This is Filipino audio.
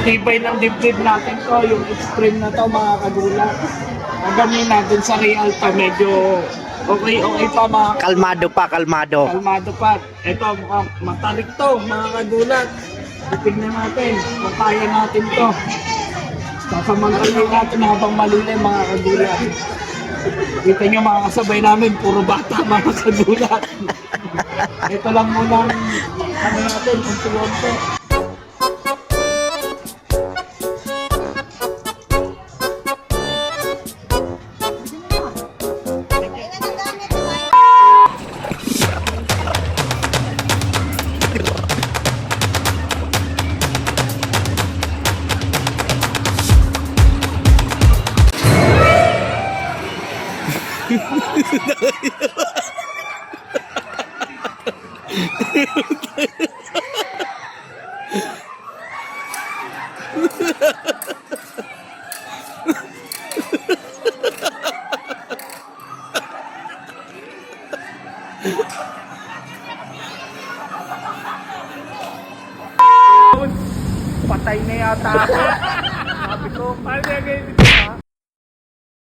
tibay ng dibdib natin to, yung extreme na to mga kagulat. Gagawin natin sa Rialta, medyo okay pa mga Kalmado pa, kalmado. kalmado pa. Ito, mukhang matarik to mga kagulat. Tignan natin kung kaya natin to. Sasamantalayin natin habang malilim mga kagulat. Kita nyo mga kasabay namin, puro bata mga kagulat. Ito lang muna ano natin, unti-unti. Patay na yata. Sabi ko, paano